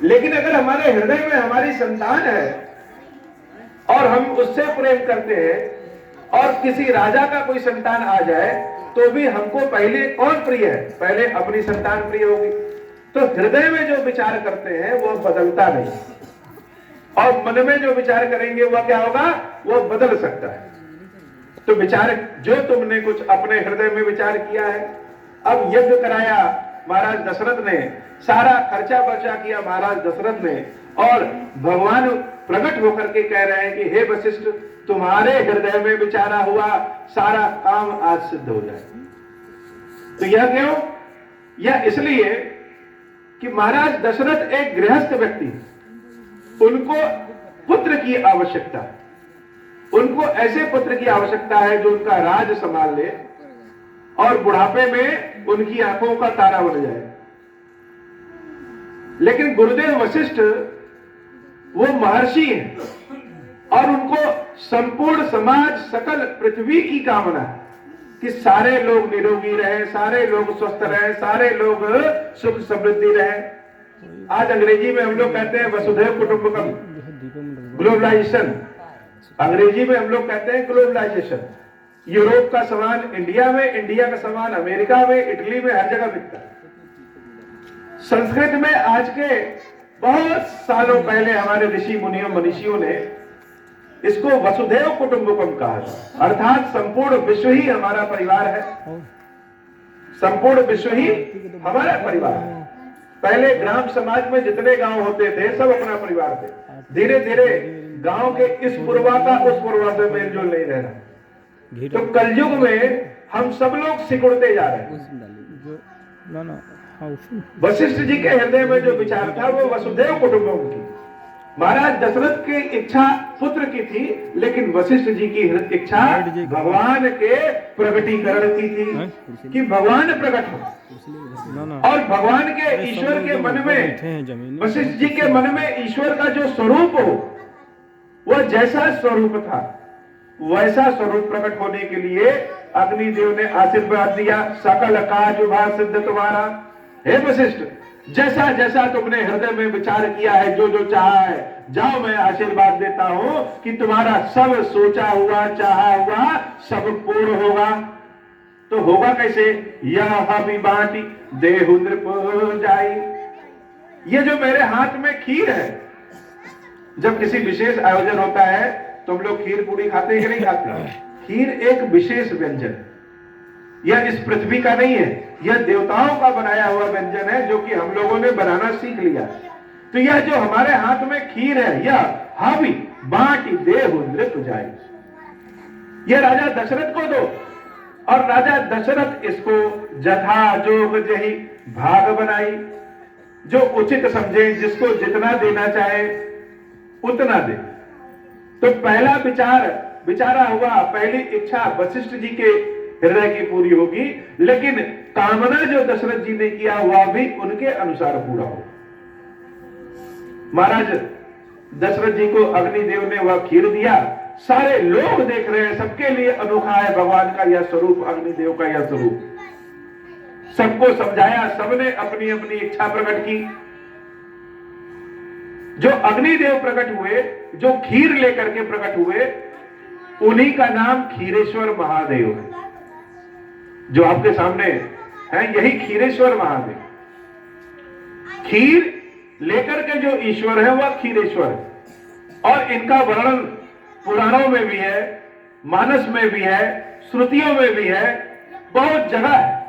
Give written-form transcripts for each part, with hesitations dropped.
लेकिन अगर हमारे हृदय में हमारी संतान है और हम उससे प्रेम करते हैं और किसी राजा का कोई संतान आ जाए तो भी हमको पहले कौन प्रिय है? पहले अपनी संतान प्रिय होगी। तो हृदय में जो विचार करते हैं वो बदलता नहीं, और मन में जो विचार करेंगे वह क्या होगा? वो बदल सकता है। तो विचार जो तुमने कुछ अपने हृदय में विचार किया है, अब यज्ञ कराया महाराज दशरथ ने, सारा खर्चा बर्चा किया महाराज दशरथ ने, और भगवान प्रकट होकर के कह रहे हैं कि हे वशिष्ठ, तुम्हारे हृदय में विचारा हुआ सारा काम आज सिद्ध हो जाए। तो यह क्यों? यह इसलिए कि महाराज दशरथ एक गृहस्थ व्यक्ति, उनको पुत्र की आवश्यकता है, उनको ऐसे पुत्र की आवश्यकता है जो उनका राज संभाल ले और बुढ़ापे में उनकी आंखों का तारा बन जाए। लेकिन गुरुदेव वशिष्ठ वो महर्षि हैं और उनको संपूर्ण समाज, सकल पृथ्वी की कामना है कि सारे लोग निरोगी रहे, सारे लोग स्वस्थ रहे, सारे लोग सुख समृद्धि रहे। आज अंग्रेजी में हम लोग कहते हैं वसुधैव कुटुंबकम, ग्लोबलाइजेशन। अंग्रेजी में हम लोग कहते हैं ग्लोबलाइजेशन। यूरोप का सामान इंडिया में, इंडिया का सामान अमेरिका में, इटली में, हर जगह बिकता है। संस्कृत में आज के बहुत सालों पहले हमारे ऋषि मुनियों मनीषियों ने इसको वसुधैव कुटुंबकम कहा, अर्थात संपूर्ण विश्व ही हमारा परिवार है, संपूर्ण विश्व ही हमारा परिवार है। पहले ग्राम समाज में जितने गांव होते थे सब अपना परिवार थे। धीरे धीरे गांव के इस पुरवा का उस पुरवा से मेलजोल नहीं रह रहा। तो कलयुग में हम सब लोग सिकुड़ते जा रहे हैं। वशिष्ठ जी के हृदय में जो विचार था वो वसुधैव कुटुंबकम की। महाराज दशरथ की इच्छा पुत्र की थी, लेकिन वशिष्ठ जी की इच्छा भगवान के प्रकटीकरण की थी कि भगवान प्रकट हो। और भगवान के, ईश्वर के मन में, वशिष्ठ जी के मन में ईश्वर का जो स्वरूप हो, वह जैसा स्वरूप था वैसा स्वरूप प्रकट होने के लिए अग्निदेव ने आशीर्वाद दिया, सकल काज उभा सिद्ध तुम्हारा। हे वशिष्ठ, जैसा जैसा तुमने हृदय में विचार किया है, जो जो चाहा है, जाओ मैं आशीर्वाद देता हूं कि तुम्हारा सब सोचा हुआ, चाहा हुआ सब पूर्ण होगा। तो होगा कैसे? यह भी बाटी देहु नृप जाई। ये जो मेरे हाथ में खीर है, जब किसी विशेष आयोजन होता है तो हम लोग खीर पूरी खाते हैं कि नहीं खाते? खीर एक विशेष व्यंजन, यह इस पृथ्वी का नहीं है, यह देवताओं का बनाया हुआ व्यंजन है जो कि हम लोगों ने बनाना सीख लिया। तो यह जो हमारे हाथ में खीर है, यह हावी बाटी देहु नृप जाए, यह राजा दशरथ को दो। और राजा दशरथ इसको जथा जोग जही भाग बनाई, जो उचित समझे, जिसको जितना देना चाहे उतना दे। तो पहला विचारा हुआ, पहली इच्छा वशिष्ठ जी के हृदय की पूरी होगी, लेकिन कामना जो दशरथ जी ने किया हुआ भी उनके अनुसार पूरा हो। महाराज दशरथ जी को अग्निदेव ने वह खीर दिया, सारे लोग देख रहे हैं, सबके लिए अनोखा है भगवान का यह स्वरूप, अग्निदेव का यह स्वरूप। सबको समझाया, सबने अपनी अपनी इच्छा प्रकट की। जो अग्निदेव प्रकट हुए, जो खीर लेकर के प्रकट हुए, उन्हीं का नाम खीरेश्वर महादेव है। जो आपके सामने है यही खीरेश्वर महादेव। खीर लेकर के जो ईश्वर है वह खीरेश्वर है। और इनका वर्णन पुराणों में भी है, मानस में भी है, श्रुतियों में भी है, बहुत जगह है।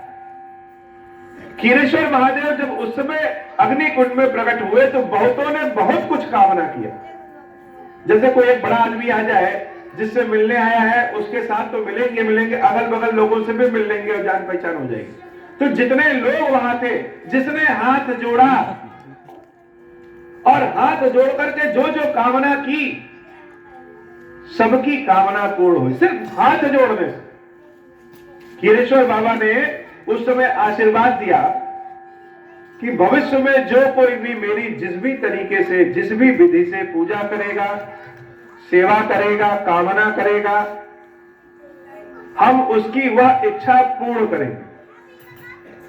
खीरेश्वर महादेव जब उस समय अग्निकुंड में प्रकट हुए तो बहुतों ने बहुत कुछ कामना किया। जैसे कोई एक बड़ा आदमी आ जाए, जिससे मिलने आया है, उसके साथ तो मिलेंगे, अगल बगल लोगों से भी मिल लेंगे और जान पहचान हो जाएगी। तो जितने लोग वहां थे, जिसने हाथ जोड़ा और हाथ जोड़ करके जो जो कामना की, सबकी कामना पूर्ण हुई, सिर्फ हाथ जोड़ने से। खीरेश्वर बाबा ने उस समय आशीर्वाद दिया कि भविष्य में जो कोई भी मेरी जिस भी तरीके से, जिस भी विधि से पूजा करेगा, सेवा करेगा, कामना करेगा, हम उसकी वह इच्छा पूर्ण करेंगे।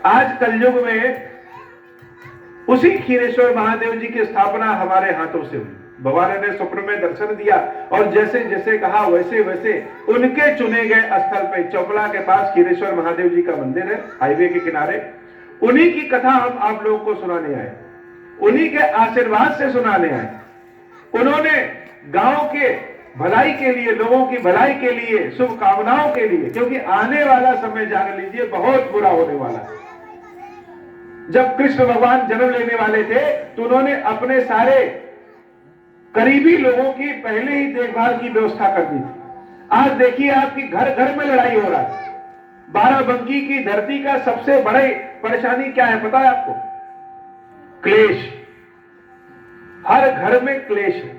आज कलयुग में उसी क्षीरेश्वर महादेव जी की स्थापना हमारे हाथों से हुई। भगवान ने स्वप्न में दर्शन दिया और जैसे जैसे कहा वैसे वैसे उनके चुने गए स्थल पे चौपला के पास क्षीरेश्वर महादेव जी का मंदिर है, हाईवे के किनारे। उन्हीं की कथा हम आप लोगों को सुनाने आए, उन्हीं के आशीर्वाद से सुनाने आए। उन्होंने गांव के भलाई के लिए, लोगों की भलाई के लिए, शुभकामनाओं के लिए, क्योंकि आने वाला समय जान लीजिए बहुत बुरा होने वाला है। जब कृष्ण भगवान जन्म लेने वाले थे तो उन्होंने अपने सारे करीबी लोगों की पहले ही देखभाल की व्यवस्था कर दी थी। आज देखिए आपकी घर घर में लड़ाई हो रहा है। बाराबंकी की धरती का सबसे बड़ी परेशानी क्या है पता है आपको? क्लेश। हर घर में क्लेश है।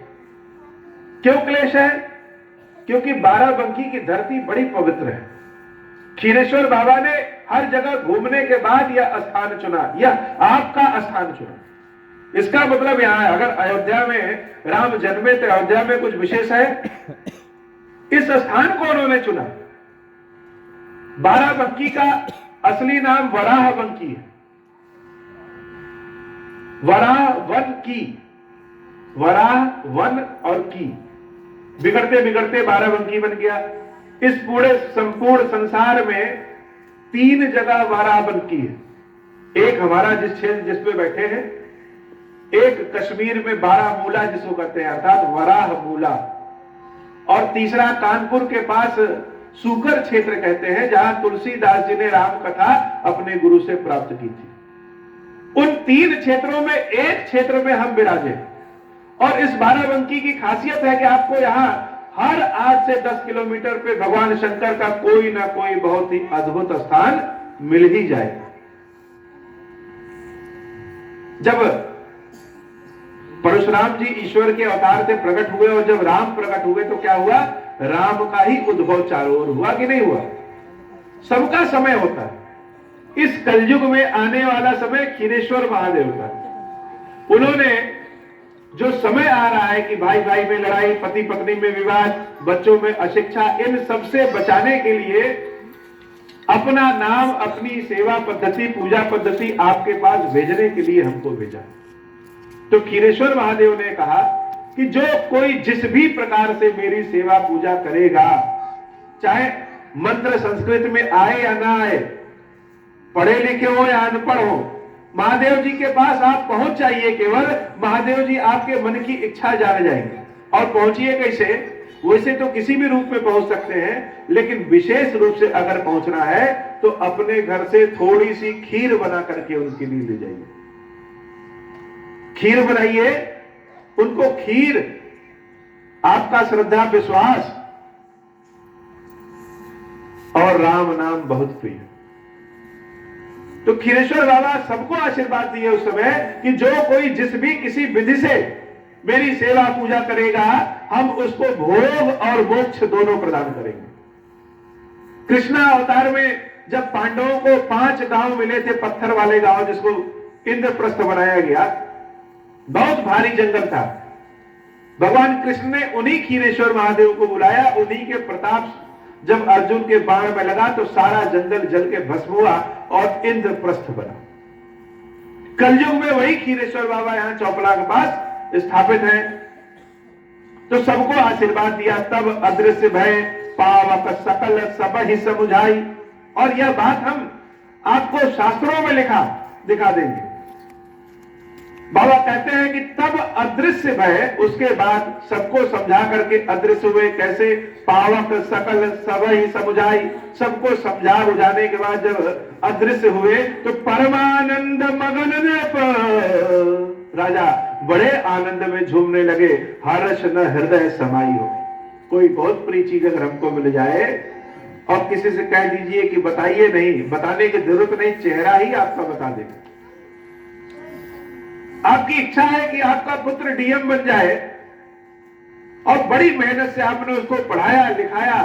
क्यों क्लेश है? क्योंकि बाराबंकी की धरती बड़ी पवित्र है। क्षीरेश्वर बाबा ने हर जगह घूमने के बाद यह स्थान चुना, यह आपका स्थान चुना। इसका मतलब यहां है, अगर अयोध्या में राम जन्मे तो अयोध्या में कुछ विशेष है? इस स्थान को उन्होंने चुना। बाराबंकी का असली नाम वराहबंकी है। वराह वन की, वराह वन और की, बिगड़ते बिगड़ते बाराबंकी बन गया। इस पूरे संपूर्ण संसार में 3 जगह बाराबंकी है। एक हमारा जिस क्षेत्र जिसपे बैठे हैं, एक कश्मीर में बारामूला जिसको कहते हैं अर्थात वराहमूला, और तीसरा कानपुर के पास सूकर क्षेत्र कहते हैं जहां तुलसीदास जी ने राम कथा अपने गुरु से प्राप्त की थी। उन 3 क्षेत्रों में एक क्षेत्र में हम विराजे। और इस बाराबंकी की खासियत है कि आपको यहां हर 8 से 10 किलोमीटर पे भगवान शंकर का कोई ना कोई बहुत ही अद्भुत स्थान मिल ही जाए। जब परशुराम जी ईश्वर के अवतार से प्रकट हुए और जब राम प्रकट हुए तो क्या हुआ? राम का ही उद्भव चारों ओर हुआ कि नहीं हुआ? सबका समय होता है। इस कलयुग में आने वाला समय क्षीरेश्वर महादेव का। उन्होंने जो समय आ रहा है कि भाई भाई में लड़ाई, पति पत्नी में विवाद, बच्चों में अशिक्षा, इन सबसे बचाने के लिए अपना नाम, अपनी सेवा पद्धति, पूजा पद्धति आपके पास भेजने के लिए हमको भेजा। तो क्षीरेश्वर महादेव ने कहा कि जो कोई जिस भी प्रकार से मेरी सेवा पूजा करेगा, चाहे मंत्र संस्कृत में आए या ना आए, पढ़े लिखे हो या अनपढ़ हो, महादेव जी के पास आप पहुंच जाइए। केवल महादेव जी आपके मन की इच्छा जान जाएंगे। और पहुंचिए कैसे? वैसे तो किसी भी रूप में पहुंच सकते हैं, लेकिन विशेष रूप से अगर पहुंचना है तो अपने घर से थोड़ी सी खीर बना करके उनके लिए ले जाइए। खीर बनाइए, उनको खीर, आपका श्रद्धा, विश्वास और राम नाम बहुत प्रिय। तो क्षीरेश्वर बाबा सबको आशीर्वाद दिए उस समय कि जो कोई जिस भी किसी विधि से मेरी सेवा पूजा करेगा, हम उसको भोग और मोक्ष दोनों प्रदान करेंगे। कृष्णा अवतार में जब पांडवों को 5 गांव मिले थे, पत्थर वाले गांव जिसको इंद्रप्रस्थ बनाया गया, बहुत भारी जंगल था। भगवान कृष्ण ने उन्हीं क्षीरेश्वर महादेव को बुलाया। उन्हीं के प्रताप जब अर्जुन के बाण में लगा तो सारा जंगल जल के भस्म हुआ और इंद्रप्रस्थ बना। कलयुग में वही क्षीरेश्वर बाबा यहां चौपला के पास स्थापित हैं। तो सबको आशीर्वाद दिया। तब अदृश्य भय पावक सकल सब ही समुझाई। और यह बात हम आपको शास्त्रों में दिखा देंगे। बाबा कहते हैं कि तब अदृश्य भय, उसके बाद सबको समझा करके अदृश्य हुए। कैसे? पावक सकल सब ही समुझाई, सबको समझा बुझाने के बाद जब अदृश्य हुए तो परमानंद मगन राजा बड़े आनंद में झूमने लगे। हर्ष न हृदय समाई हो। कोई बहुत प्रिय चीज अगर हमको मिल जाए और किसी से कह दीजिए कि बताइए, नहीं बताने की जरूरत नहीं, चेहरा ही आपका बता देगा। आपकी इच्छा है कि आपका पुत्र डीएम बन जाए और बड़ी मेहनत से आपने उसको पढ़ाया लिखाया,